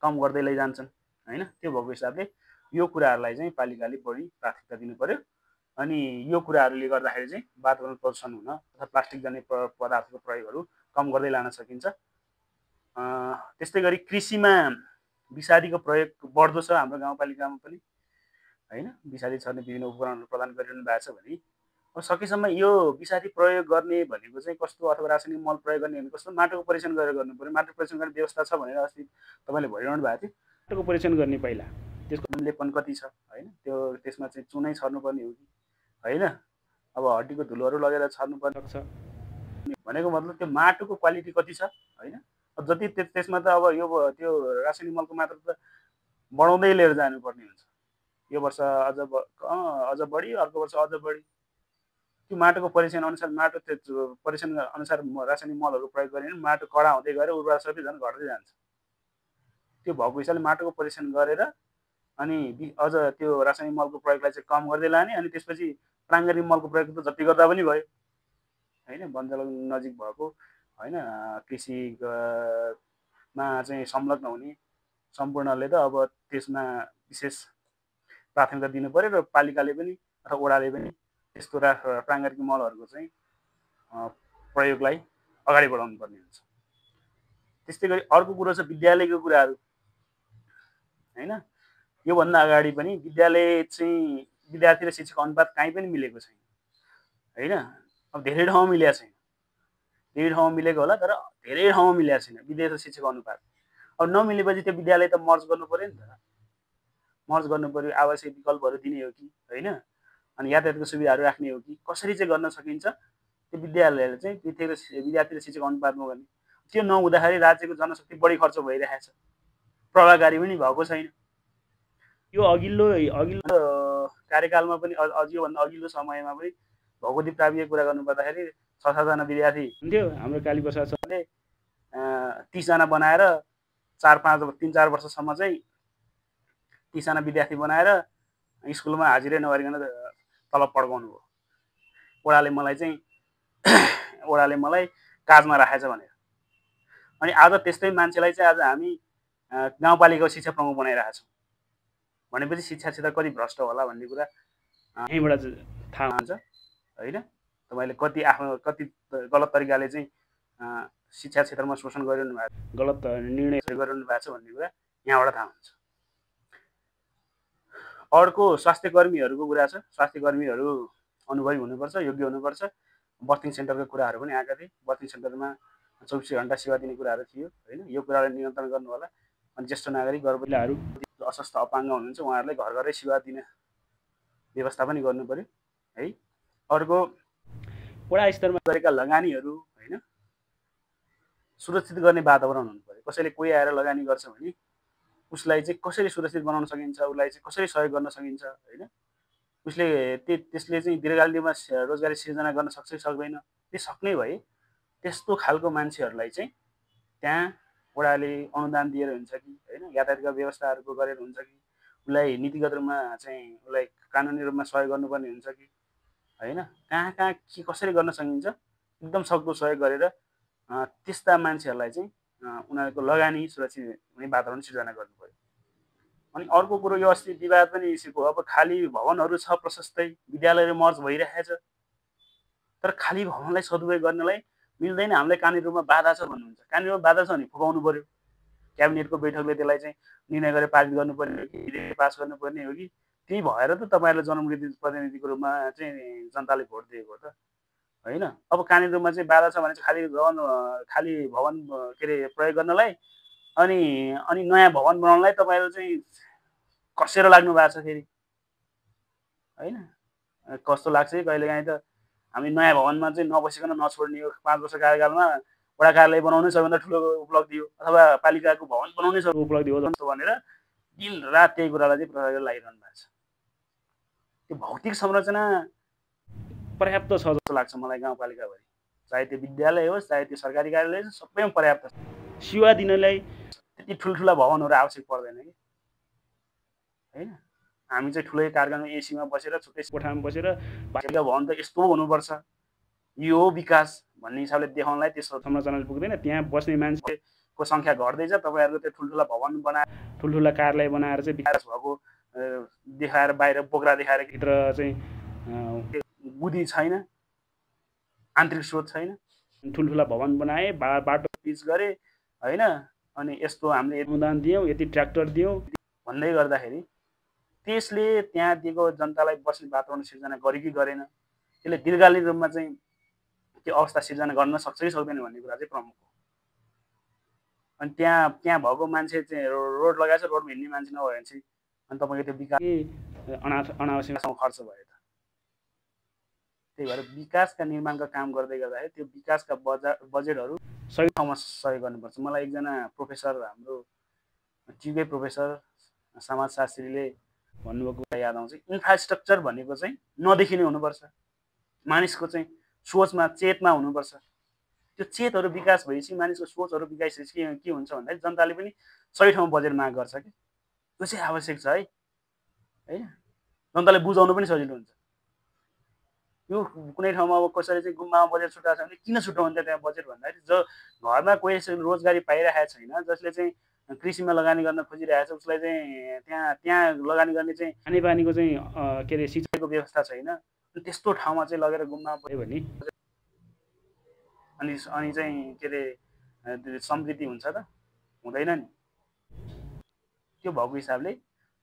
कम गर्दै लैजान्छन् होइन। त्यो भएको हिसाबले यो कुराहरूलाई चाहिँ पालिकाले बढी प्राथमिकता दिनु पर्यो। अनि यो कुराहरूले गर्दाखेरि चाहिँ वातावरण प्रदूषण हुन तथा प्लास्टिक जन्य पदार्थको प्रयोगहरू कम गर्दै लान सकिन्छ। त्यस्तै गरी कृषिमा विषादीको प्रयोग बढ्दो छ हाम्रो गाउँपालिकामा पनि होइन। विषादी छर्ने विभिन्न उपकरणहरू प्रदान गरिरहनु भएको छ भने अब सकेसम्म यो विषादी प्रयोग गर्ने भनेको चाहिँ कस्तो, अथवा रासायनिक मल प्रयोग गर्ने भनेको कस्तो, माटोको परीक्षण गरेर गर्नु पर्यो। माटो परीक्षण गर्ने व्यवस्था छ भनेर अस्ति तपाईँले भनिरहनु भएको थियो। माटोको परीक्षण गर्ने पहिला त्यसको लेपन कति छ होइन, त्यो त्यसमा चाहिँ चुनै छर्नुपर्ने हो कि होइन, अब हड्डीको धुलोहरू लगेर छर्नुपर्ने सक्छ भनेको मतलब त्यो माटोको क्वालिटी कति छ होइन। जति त्यसमा त अब यो त्यो रासायनिक मलको मात्रा त बढाउँदै लिएर जानुपर्ने हुन्छ। यो वर्ष अझ बढी, अर्को वर्ष अझ बढी। त्यो माटोको परीक्षण अनुसार, माटो त्यो परीक्षण अनुसार रासायनिक मलहरू प्रयोग गर्ने माटो कडा हुँदै गएर उर्वरा शक्ति झन् घट्दै जान्छ। त्यो भएको हिसाबले माटोको परीक्षण गरेर अनि अझ त्यो रासायनिक मलको प्रयोगलाई चाहिँ कम गर्दै लाने, अनि त्यसपछि प्राङ्गारिक मलको प्रयोग त जति गर्दा पनि भयो होइन। वनजङ्गल नजिक भएको होइन, कृषिमा चाहिँ संलग्न हुने सम्पूर्णले त अब त्यसमा विशेष प्राथमिकता दिनु पर्यो र पालिकाले पनि अथवा वडाले पनि त्यस्तो प्राङ्गारिक मलहरूको चाहिँ प्रयोगलाई अगाडि बढाउनु पर्ने हुन्छ। त्यस्तै गरी अर्को कुरो छ विद्यालयको कुराहरू होइन। योभन्दा अगाडि पनि विद्यालय चाहिँ विद्यार्थी र शिक्षक अनुपात कहीँ पनि मिलेको छैन होइन। अब धेरै ठाउँमा मिलेको छैन, धेरै ठाउँमा मिलेको होला, तर धेरै ठाउँमा मिलेको छैन विद्यार्थी र शिक्षक अनुपात। अब नमिलेपछि त्यो विद्यालय त मर्ज गर्नु पर्यो नि त, मर्ज गर्नु पर्यो, आवश्यक विकल्पहरू दिने हो कि होइन, अनि यातायातको सुविधाहरू राख्ने हो कि कसरी चाहिँ गर्न सकिन्छ त्यो विद्यालयले चाहिँ विद्यार्थी र शिक्षक अनुपातमा गर्ने। त्यो नहुँदाखेरि राज्यको जनशक्ति बढी खर्च भइरहेको छ, प्रभावकारी पनि भएको छैन। यो अघिल्लो कार्यकालमा पनि योभन्दा अघिल्लो समयमा पनि भौगोलिक प्राविधिक कुरा गर्नुपर्दाखेरि 6-7 जना विद्यार्थी हुन्थ्यो। हाम्रो कालीप्रसाद सरले 30 जना बनाएर 3-4 वर्षसम्म चाहिँ 30 जना विद्यार्थी बनाएर स्कुलमा हाजिरै नगरिकन तलब पड्काउनु भयो। वडाले मलाई काजमा राखेछ भनेर। अनि आज त्यस्तै मान्छेलाई चाहिँ आज हामी गाउँपालिकाको शिक्षा प्रमुख बनाइरहेका छौँ भनेपछि शिक्षा क्षेत्र कति भ्रष्ट होला भन्ने कुरा यहीँबाट थाहा हुन्छ होइन। तपाईँले कति गलत तरिकाले चाहिँ शिक्षा क्षेत्रमा शोषण गरिरहनु भएको, गलत निर्णय गरिरहनु भएको छ भन्ने कुरा यहाँबाट थाहा हुन्छ। अर्को स्वास्थ्य कर्मीहरूको कुरा छ। स्वास्थ्य कर्मीहरू अनुभवी हुनुपर्छ, योग्य हुनुपर्छ। बर्थिङ सेन्टरको कुराहरू पनि आएका थिए। बर्थिङ सेन्टरमा 24 घण्टा सेवा दिने कुराहरू थियो होइन। यो कुरालाई नियन्त्रण गर्नु होला। अनि ज्येष्ठ नागरिक गर्भवतीहरू अस्वस्थ अपाङ्ग हुनुहुन्छ उहाँहरूलाई घर घरै सेवा दिने व्यवस्था पनि गर्नु पर्यो है। अर्को वडा स्तरमा गरेका लगानीहरू होइन सुरक्षित गर्ने वातावरण हुनु पर्यो। कसैले कोही आएर लगानी गर्छ भने उसलाई चाहिँ कसरी सुरक्षित बनाउन सकिन्छ, उसलाई चाहिँ कसरी सहयोग गर्न सकिन्छ होइन। उसले त्यसले चाहिँ दीर्घकालीनमा रोजगारी सिर्जना गर्न सक्छ कि सक्दैन, त्यो सक्ने भए त्यस्तो खालको मान्छेहरूलाई चाहिँ त्यहाँ वडाले अनुदान दिएर हुन्छ कि होइन, यातायातका व्यवस्थाहरूको गरेर हुन्छ कि, उसलाई नीतिगत रूपमा चाहिँ उसलाई कानुनी रूपमा सहयोग गर्नुपर्ने हुन्छ कि होइन, कहाँ कहाँ के कसरी गर्न सकिन्छ एकदम सक्दो सहयोग गरेर त्यस्ता मान्छेहरूलाई चाहिँ उनीहरूको लगानी सुरक्षित हुने वातावरण सिर्जना गर्नु पर्यो। अनि अर्को कुरो यो अस्ति विवाद पनि इस्युको, अब खाली भवनहरू छ प्रशस्तै, विद्यालयहरू मर्ज भइरहेछ, तर खाली भवनलाई सदुपयोग गर्नलाई मिल्दैन, हामीलाई कानुनी रूपमा बाधा छ भन्नुहुन्छ। कानुनी रूपमा बाधा छ भने फुकाउनु पर्यो। क्याबिनेटको बैठकले त्यसलाई चाहिँ निर्णय गरेर पारित गर्नुपर्ने हो कि पास गर्नुपर्ने हो कि, त्यही भएर त तपाईँहरूले जनप्रतिनिधिको रूपमा चाहिँ जनताले भोट दिएको हो त होइन। अब कानुनी रूपमा चाहिँ बाधा छ भने चाहिँ खाली भवन के अरे प्रयोग गर्नलाई अनि नयाँ भवन बनाउनलाई तपाईँहरू चाहिँ कसेर लाग्नु भएको छ फेरि होइन। कस्तो लाग्छ कि कहिलेकाहीँ त हामी नयाँ भवनमा चाहिँ नबसिकन नछोड्ने हो। 5 वर्ष कार्यकालमा वडा कार्यालय बनाउनै सबैभन्दा ठुलो उपलब्धि हो अथवा पालिकाको भवन बनाउनै सबैभन्दा उपलब्धि हो जस्तो भनेर दिन रात त्यही कुरालाई चाहिँ प्रयोग गरेर लागिरहनु भएको छ। त्यो भौतिक संरचना पर्याप्त छ जस्तो लाग्छ मलाई गाउँपालिकाभरि, चाहे त्यो विद्यालय होस् चाहे त्यो सरकारी कार्यालय होस् सबैमा पर्याप्त छ। सेवा दिनलाई त्यति ठुल्ठुला भवनहरू आवश्यक पर्दैन कि होइन। हामी चाहिँ ठुलै कार्यक्रममा एसीमा बसेर छुट्टै कोठामा बसेर पालिका भवन त यस्तो हुनुपर्छ, यो हो विकास भन्ने हिसाबले देखाउनलाई त्यो संरचनाले पुग्दैन। त्यहाँ बस्ने मान्छेको सङ्ख्या घट्दैछ, तपाईँहरूको त्यो ठुल्ठुला भवन बनाएर ठुल्ठुला कार्यालय बनाएर चाहिँ विकास भएको देखाएर बाहिर बोक्रा देखाएर भित्र चाहिँ बुद्धि छैन, आन्तरिक स्रोत छैन। ठुल्ठुला भवन बनाए, बाटो पिच गरे होइन, अनि यस्तो हामीले अनुदान दियौँ, यति ट्र्याक्टर दियौँ भन्दै गर्दाखेरि त्यसले त्यहाँ दिएको जनतालाई बस्ने वातावरण सिर्जना गर्यो कि गरेन, त्यसले दीर्घकालीन रूपमा चाहिँ त्यो अवस्था सिर्जना गर्न सक्छ कि सक्दैन भन्ने कुरा चाहिँ प्रमुख हो। अनि त्यहाँ भएको मान्छे चाहिँ रोड लगाएछ, रोडमा हिँड्ने मान्छे नभयो भने चाहिँ अनि तपाईँको त्यो विकास अनावश्यकसँग खर्च भयो त। त्यही भएर विकासका निर्माणका काम गर्दै गर्दाखेरि त्यो विकासका बजेटहरू सही ठाउँमा सहयोग गर्नुपर्छ। मलाई एकजना प्रोफेसर, हाम्रो टिकै प्रोफेसर समाजशास्त्रीले भन्नुभएको कुरा याद आउँछ, इन्फ्रास्ट्रक्चर भनेको चाहिँ नदेखिने हुनुपर्छ, मानिसको चाहिँ सोचमा चेतमा हुनुपर्छ। त्यो चेतहरू विकास भएपछि मानिसको सोचहरू विकास भएपछि के हुन्छ भन्दाखेरि जनताले पनि सही ठाउँमा बजेट माग गर्छ कि त्यो चाहिँ आवश्यक छ है होइन। जनताले बुझाउनु पनि सजिलो हुन्छ। यो कुनै ठाउँमा अब कसैले चाहिँ गुम्बामा बजेट छुट्याएको छ भने किन छुट्याउँछ त्यहाँ बजेट भन्दाखेरि जो घरमा कोही रोजगारी पाइरहेको छैन, जसले चाहिँ कृषिमा लगानी गर्न खोजिरहेको छ, उसलाई चाहिँ त्यहाँ लगानी गर्ने चाहिँ खानेपानीको चाहिँ के अरे सिँचाइको व्यवस्था छैन, त्यस्तो ठाउँमा चाहिँ लगेर गुम्बामा पऱ्यो भने अनि चाहिँ के अरे समृद्धि हुन्छ त, हुँदैन नि। त्यो भएको हिसाबले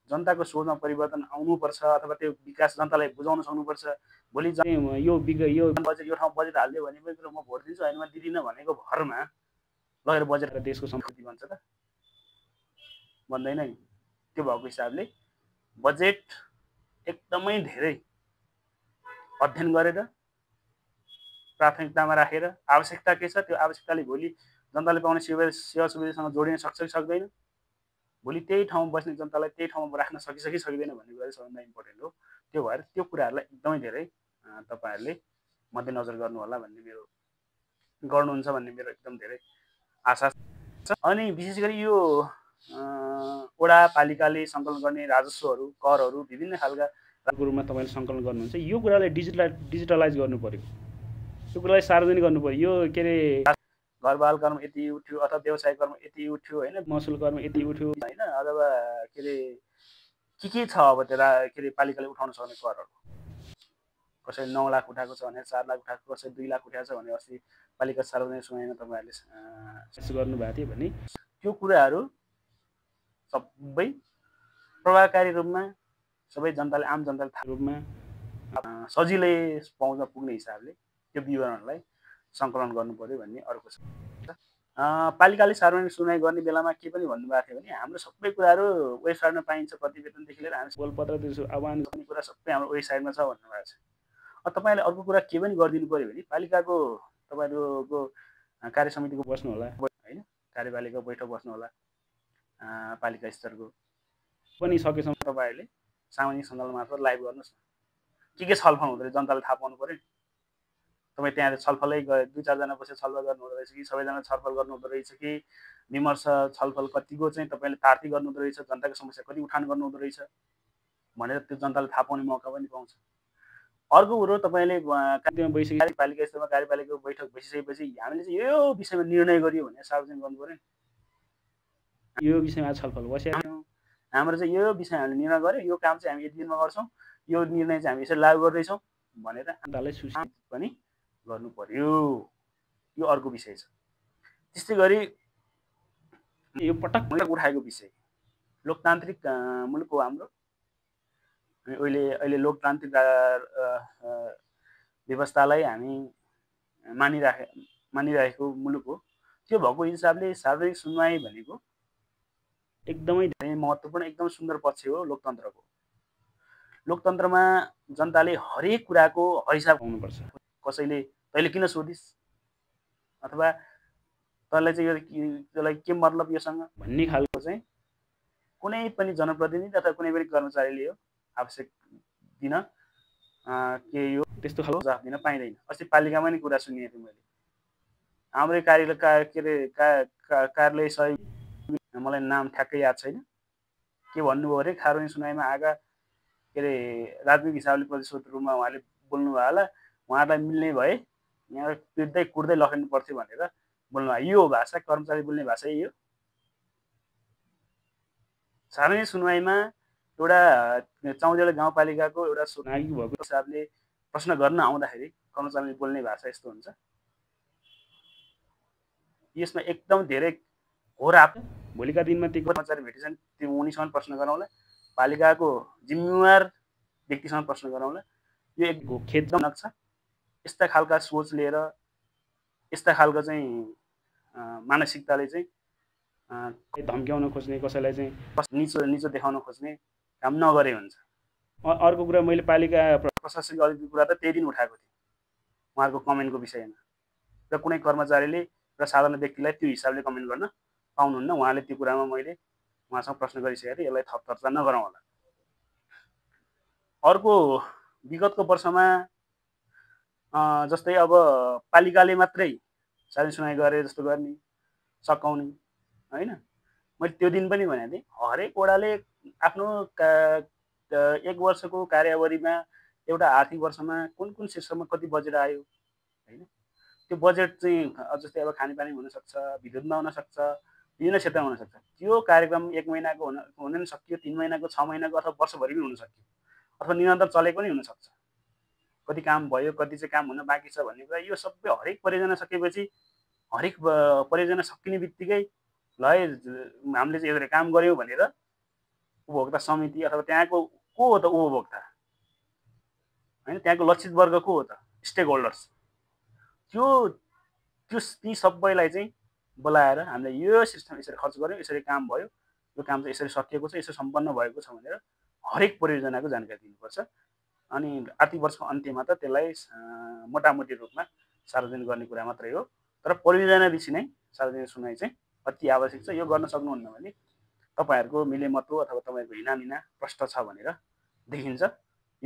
जनताको सोचमा परिवर्तन आउनुपर्छ अथवा त्यो विकास जनतालाई बुझाउन सक्नुपर्छ। भोलि यो बजेट यो ठाउँ बजेट हालिदियो भने पनि म भोट दिन्छु, होइन म दिदिनँ भनेको भरमा लगेर बजेट देशको सम्पत्ति बन्छ त, बन्दैन नि। त्यो भएको हिसाबले बजेट एकदमै धेरै अध्ययन गरेर प्राथमिकतामा राखेर आवश्यकता के छ त्यो आवश्यकताले भोलि जनताले पाउने सेवा सुविधासँग जोडिन सक्छ कि सक्दैन, भोलि त्यही ठाउँमा बस्ने जनतालाई त्यही ठाउँमा राख्न सकिन्छ कि सक्दैन भन्ने कुरा चाहिँ सबभन्दा इम्पोर्टेन्ट हो। त्यो भएर त्यो कुराहरूलाई एकदमै धेरै तपाईँहरूले मध्यनजर गर्नु होला भन्ने मेरो गर्नुहुन्छ भन्ने मेरो एकदम धेरै आशा छ। अनि विशेष गरी यो वडा पालिकाले सङ्कलन गर्ने राजस्वहरू करहरू विभिन्न खालका रूपमा तपाईँले सङ्कलन गर्नुहुन्छ, यो कुरालाई डिजिटलाइज गर्नु पर्यो, यो कुरालाई सार्वजनिक गर्नु पर्यो। यो के अरे घरबाल कर्म यति उठ्यो अथवा व्यवसाय कर्म यति उठ्यो होइन, महसुल कर्म यति उठ्यो होइन, अथवा के अरे के छ अब त्यो के अरे पालिकाले उठाउन सक्ने करहरू, कसैले 9 लाख उठाएको छ भने 4 लाख उठाएको, कसैले 2 लाख उठाएको छ भने अस्ति पालिका सार्वजनिक समयमा तपाईँहरूले गर्नुभएको थियो भने त्यो कुराहरू सबै प्रभावकारी रूपमा सबै जनताले आम जनताले थाहा रूपमा सजिलै पहुँचमा पुग्ने हिसाबले त्यो विवरणलाई सङ्कलन गर्नु पर्यो भन्ने अर्को छ। पालिकाले सार्वजनिक सुनवाई गर्ने बेलामा के पनि भन्नुभएको थियो भने हाम्रो सबै कुराहरू वेबसाइटमा पाइन्छ, प्रतिवेदनदेखि लिएर हामी गोलपत्र आह्वान गर्ने कुरा सबै हाम्रो वेबसाइटमा छ भन्नुभएको छ। तपाईँले अर्को कुरा के पनि गरिदिनु पर्यो भने पालिकाको तपाईँहरूको कार्य समितिको बस्नु होला होइन, कार्यपालिका बैठक बस्नु होला पालिका स्तरको पनि सकेसम्म तपाईँहरूले सामाजिक सञ्जाल मार्फत लाइभ गर्नुहोस् न। के छलफल हुँदो रहेछ जनताले थाहा पाउनु पर्यो। तपाईँ त्यहाँ छलफलै 2-4 जना बसेर छलफल गर्नु हुँदो रहेछ कि सबैजना छलफल गर्नु हुँदो रहेछ कि विमर्श छलफल कतिको चाहिँ तपाईँले तार्ती गर्नु हुँदो रहेछ, जनताको समस्या कति उठान गर्नु हुँदो रहेछ भनेर त्यो जनताले थाहा पाउने मौका पनि पाउँछ। अर्को कुरो तपाईँले कार्यमा बसिसके पालिका स्तरमा कार्यपालिकाको बैठक बसिसकेपछि हामीले चाहिँ यो विषयमा निर्णय गरियो भने सार्वजनिक गर्नु पर्यो। यो विषयमा छलफल बसेका छौँ, हाम्रो चाहिँ यो विषय हामीले निर्णय गर्यो, यो काम चाहिँ हामी यति दिनमा गर्छौँ, यो निर्णय चाहिँ हामी यसरी लागू गर्दैछौँ भनेर जनतालाई सूचित पनि गर्नु पर्यो। यो अर्को विषय छ। त्यस्तै गरी यो पटक उठाएको विषय लोकतान्त्रिक मुलुक हो हाम्रो। अहिले लोकतान्त्रिक व्यवस्थालाई हामी मानिरहेको मुलुक हो। त्यो भएको हिसाबले सार्वजनिक सुनवाई भनेको एकदमै धेरै महत्त्वपूर्ण एकदम सुन्दर पक्ष हो लोकतन्त्रको। लोकतन्त्रमा जनताले हरेक कुराको हिसाब हुनुपर्छ। कसैले तैँले किन सोधिस् अथवा तँलाई चाहिँ त्यसलाई के मतलब योसँग भन्ने खालको चाहिँ कुनै पनि जनप्रतिनिधि अथवा कुनै पनि कर्मचारीले यो आवश्यक दिन के यो त्यस्तो खालको जवाफ दिन पाइँदैन। अस्ति पालिकामा नि कुरा सुनेको थिएँ मैले। हाम्रै कार्यालय सहयोगी मलाई नाम ठ्याक्कै याद छैन, के भन्नुभयो अरे सार्वजनिक सुनवाईमा आएका के अरे राजनीतिक हिसाबले प्रतिशोध रूपमा उहाँले बोल्नुभयो होला, उहाँलाई मिल्ने भए यहाँ पिट्दै कुट्दै लखेट्नु पर्थ्यो भनेर बोल्नुभयो। यो भाषा कर्मचारी बोल्ने भाषा यो। सार्वजनिक सुनवाईमा एउटा चाउजेला गाउँपालिकाको एउटा नागरिक भएको हिसाबले प्रश्न गर्न आउँदाखेरि कर्मचारीले बोल्ने भाषा यस्तो हुन्छ। यसमा एकदम धेरै घोर आप भोलिका दिनमा ती कर्मचारी भेटिन्छन् त्यो उनीसँग प्रश्न गरौँला, पालिकाको जिम्मेवार व्यक्तिसँग प्रश्न गरौँला। यो एक खेदजनक छ। यस्ता खालका सोच लिएर यस्ता खालको चाहिँ मानसिकताले चाहिँ धम्क्याउन खोज्ने, कसैलाई चाहिँ निचो देखाउन खोज्ने काम नगरे हुन्छ। अर्को कुरा मैले पालिका प्रशासनिक अधिकारीको कुरा त त्यही दिन उठाएको थिएँ उहाँहरूको कमेन्टको विषयमा, र कुनै कर्मचारीले र साधारण व्यक्तिलाई त्यो हिसाबले कमेन्ट गर्न पाउनुहुन्न। उहाँले त्यो कुरामा मैले उहाँसँग प्रश्न गरिसकेको थिएँ, यसलाई थप चर्चा नगरौँ होला। अर्को विगतको वर्षमा जस्तै अब पालिकाले मात्रै सार्वजनिक सुनवाई गरे जस्तो गर्ने सकाउने होइन, मैले त्यो दिन पनि भनेको थिएँ हरेक वडाले आफ्नो 1 वर्षको कार्यावधिमा एउटा आर्थिक वर्षमा कुन कुन शीर्षकमा कति बजेट आयो होइन, त्यो बजेट चाहिँ जस्तै अब खानेपानी हुनसक्छ, विद्युतमा हुनसक्छ, विभिन्न क्षेत्रमा हुनसक्छ। त्यो कार्यक्रम 1 महिनाको हुन नि सकियो, 3 महिनाको, 6 महिनाको अथवा वर्षभरि पनि हुन सक्यो, अथवा निरन्तर चलेको पनि हुनसक्छ। कति काम भयो, कति चाहिँ काम हुन बाँकी छ भन्ने कुरा यो सबै हरेक परियोजना सकेपछि हरेक परियोजना सकिने बित्तिकै ल हामीले चाहिँ यसरी काम गऱ्यौँ भनेर उपभोक्ता समिति अथवा त्यहाँको को हो त उपभोक्ता होइन, त्यहाँको लक्षित वर्ग को हो त स्टेक होल्डर्स, ती सबैलाई चाहिँ बोलाएर हामीले यो सिस्टम यसरी खर्च गऱ्यौँ, यसरी काम भयो, यो काम चाहिँ यसरी सकिएको छ, यसरी सम्पन्न भएको छ भनेर हरेक परियोजनाको जानकारी दिनुपर्छ। अनि आर्थिक वर्षको अन्त्यमा त त्यसलाई मोटामोटी रूपमा सार्वजनिक गर्ने कुरा मात्रै हो। तर परियोजना विषय नै सार्वजनिक सुनवाई चाहिँ अति आवश्यक छ। यो गर्न सक्नुहुन्न भने तपाईँहरूको मिलेमतो अथवा तपाईँहरूको हिनामिना प्रष्ट छ भनेर देखिन्छ।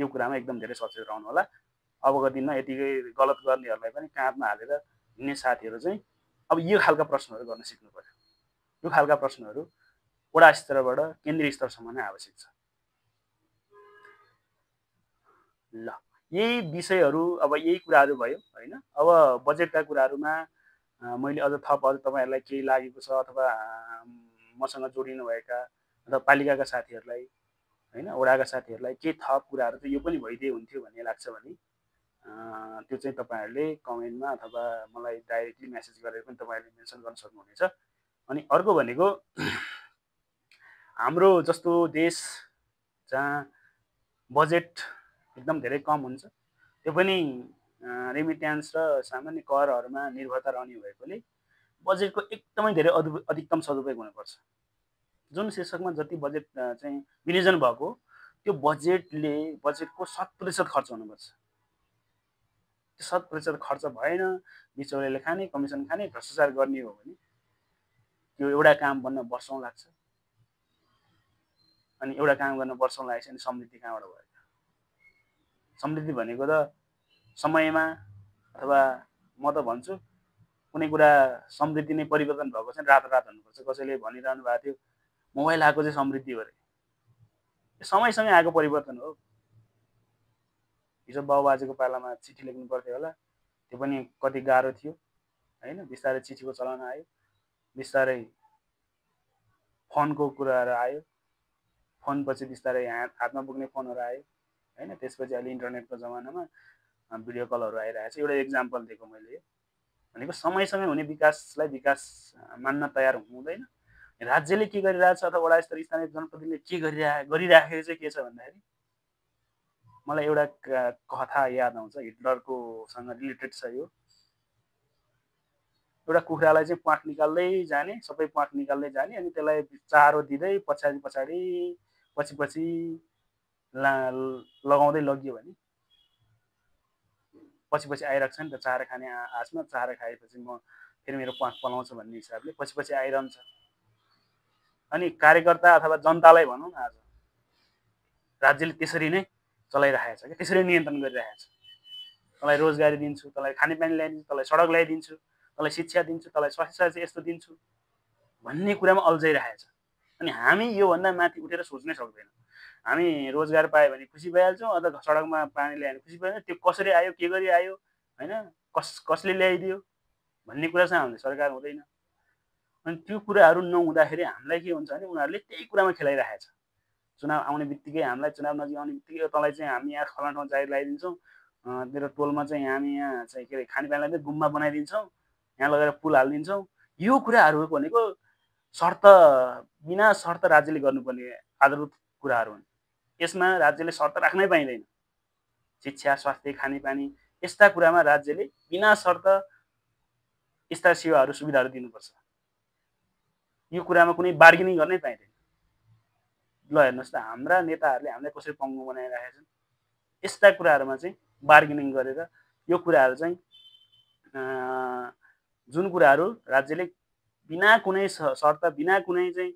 यो कुरामा एकदम धेरै सचेत रहनु होला। अबको दिनमा यतिकै गलत गर्नेहरूलाई पनि काँधमा हालेर हिँड्ने साथीहरू चाहिँ अब यो खालका प्रश्नहरू गर्न सिक्नु पर्यो। यो खालका प्रश्नहरू वडा स्तरबाट केन्द्रीय स्तरसम्म नै आवश्यक छ। ल यही विषयहरू अब यही कुराहरू भयो होइन। अब बजेटका कुराहरूमा मैले अझ तपाईँहरूलाई केही लागेको छ अथवा मसँग जोडिनु भएका अथवा पालिकाका साथीहरूलाई होइन, वडाका साथीहरूलाई के थप कुराहरू चाहिँ यो पनि भइदिए हुन्थ्यो भन्ने लाग्छ भने त्यो चाहिँ तपाईँहरूले कमेन्टमा अथवा मलाई डाइरेक्टली मेसेज गरेर पनि तपाईँहरूले मेन्सन गर्न सक्नुहुनेछ। अनि अर्को भनेको हाम्रो जस्तो देश जहाँ बजेट एकदम धेरै कम हुन्छ, त्यो पनि रेमिट्यान्स र सामान्य करहरूमा निर्भरता रहने भएकोले बजेटको एकदमै धेरै अधिकतम सदुपयोग हुनुपर्छ। जुन शीर्षकमा जति बजेट चाहिँ विनियोजन भएको त्यो बजेटको 100% खर्च हुनुपर्छ। त्यो 100% खर्च भएन, बिचौलियाले खाने, कमिसन खाने, भ्रष्टाचार गर्ने हो भने त्यो एउटा काम बन्न वर्षौँ लाग्छ। अनि एउटा काम गर्न वर्षौँ लागेपछि अनि समृद्धि कहाँबाट भयो? समृद्धि भनेको त समयमा, अथवा म त भन्छु कुनै कुरा समृद्धि नै परिवर्तन भएको चाहिँ रातोरात हुनुपर्छ। कसैले भनिरहनु भएको थियो मोबाइल आएको चाहिँ समृद्धि हो अरे। यो समयसँगै आएको परिवर्तन हो। हिजो बाबुबाजेको पालामा चिठी लेख्नु पर्थ्यो होला, त्यो पनि कति गाह्रो थियो होइन। बिस्तारै चिठीको चलन आयो, बिस्तारै फोनको कुराहरू आयो, फोनपछि बिस्तारै हातमा पुग्ने फोनहरू आयो होइन। त्यसपछि अहिले इन्टरनेटको जमानामा भिडियो कलहरू आइरहेछ। एउटा इक्जाम्पल दिएको मैले। भनेको समयसँगै हुने विकासलाई विकास मान्न तयार हुँदैन। राज्यले के गरिरहेछ अथवा वडा स्तरीय स्थानीय जनप्रतिनिधिले के गरिराखेको चाहिँ के छ भन्दाखेरि, मलाई एउटा कथा याद आउँछ, हिटलरको सँग रिलेटेड छ यो। एउटा कुखुरालाई चाहिँ प्वाँख निकाल्दै जाने, सबै प्वाँख निकाल्दै जाने, अनि त्यसलाई चारो दिँदै पछि लगाउँदै लगियो भने पछि आइरहेको छ नि त चारो खाने आशमा। चारो खाएपछि म फेरि मेरो प्वाँख पलाउँछ भन्ने हिसाबले पछि आइरहन्छ। अनि कार्यकर्ता अथवा जनतालाई भनौँ न, आज राज्यले त्यसरी नै चलाइरहेको छ कि त्यसरी नियन्त्रण गरिरहेको छ। तँलाई रोजगारी दिन्छु, तँलाई खानेपानी ल्याइदिन्छु, तँलाई सडक ल्याइदिन्छु, तँलाई शिक्षा दिन्छु, तँलाई स्वास्थ्य सेवा यस्तो दिन्छु भन्ने कुरामा अल्झाइरहेको छ। अनि हामी योभन्दा माथि उठेर सोच्नै सक्दैनौँ। हामी रोजगार पायो भने खुसी भइहाल्छौँ, अथवा सडकमा पानी ल्यायो भने खुसी भइहाल्छ। त्यो कसरी आयो, के गरी आयो होइन, कसले ल्याइदियो भन्ने कुरा चाहिँ हामीले सरकार हुँदैन। अनि त्यो कुराहरू नहुँदाखेरि हामीलाई के हुन्छ भने उनीहरूले त्यही कुरामा खेलाइरहेको छ। चुनाव आउने बित्तिकै हामीलाई, चुनाव नजिक आउने बित्तिकै तँलाई चाहिँ हामी यहाँ फलाना ठाउँ जागिर लगाइदिन्छौँ, तेरो टोलमा चाहिँ हामी यहाँ चाहिँ के अरे खानेपानी लगाइदिन्छौँ, गुम्बा बनाइदिन्छौँ, यहाँ लगेर पुल हालिदिन्छौँ। यो कुराहरू भनेको बिना शर्त राज्यले गर्नुपर्ने आधारभूत कुराहरू हुन्। यसमा राज्यले शर्त राख्नै पाइँदैन। शिक्षा, स्वास्थ्य, खानेपानी यस्ता कुरामा राज्यले बिना शर्त यस्ता सेवाहरू, सुविधाहरू दिनुपर्छ। यो कुरामा कुनै बार्गेनिङ गर्नै पाइँदैन। ल हेर्नुहोस् त, हाम्रा नेताहरूले हामीलाई कसरी पङ्गु बनाइरहेका छन्। यस्ता कुराहरूमा चाहिँ बार्गेनिङ गरेर यो कुराहरू चाहिँ जुन कुराहरू राज्यले बिना कुनै शर्त, बिना कुनै चाहिँ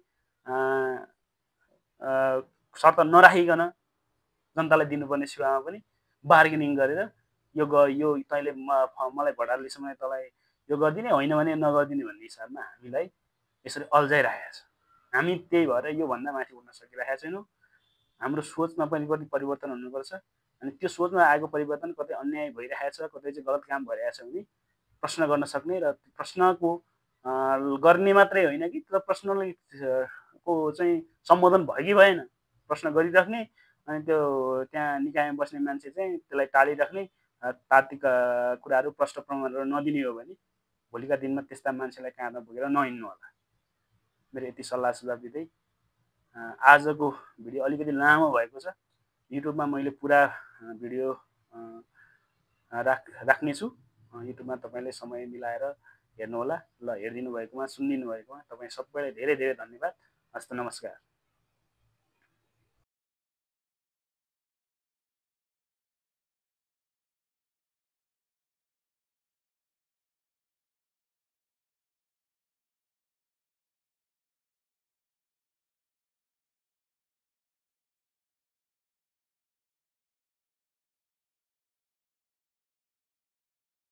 शर्त नराखिकन जनतालाई दिनुपर्ने सेवामा पनि बार्गेनिङ गरेर यो तैँले मलाई भोट हाल्दैसम्म तँलाई यो गरिदिने, होइन भने नगरिदिने भन्ने हिसाबमा हामीलाई यसरी अल्झाइरहेको छ। हामी त्यही भएर योभन्दा माथि उठ्न सकिरहेका छैनौँ। हाम्रो सोचमा पनि परिवर्तन हुनुपर्छ। अनि त्यो सोचमा आएको परिवर्तन कतै अन्याय भइरहेको छ, कतै चाहिँ गलत काम भइरहेको छ भने प्रश्न गर्न सक्ने, र प्रश्नको गर्ने मात्रै होइन कि तर प्रश्नको चाहिँ सम्बोधन भयो कि भएन प्रश्न गरिराख्ने, अनि त्यो त्यहाँ निकायमा बस्ने मान्छे चाहिँ त्यसलाई टाढिराख्ने, तात्विक कुराहरू, प्रश्न प्रमाणहरू नदिने हो भने भोलिका दिनमा त्यस्ता मान्छेलाई काँधमा बोकेर नहिँड्नु होला। मेरो यति सल्लाह सुझाव दिँदै आजको भिडियो अलिकति लामो भएको छ। युट्युबमा मैले पुरा भिडियो राख्नेछु। युट्युबमा तपाईँले समय मिलाएर हेर्नुहोला। ल, हेरिदिनु भएकोमा, सुनिदिनु भएकोमा तपाईँ सबैलाई धेरै धेरै धन्यवाद। हस्त, नमस्कार।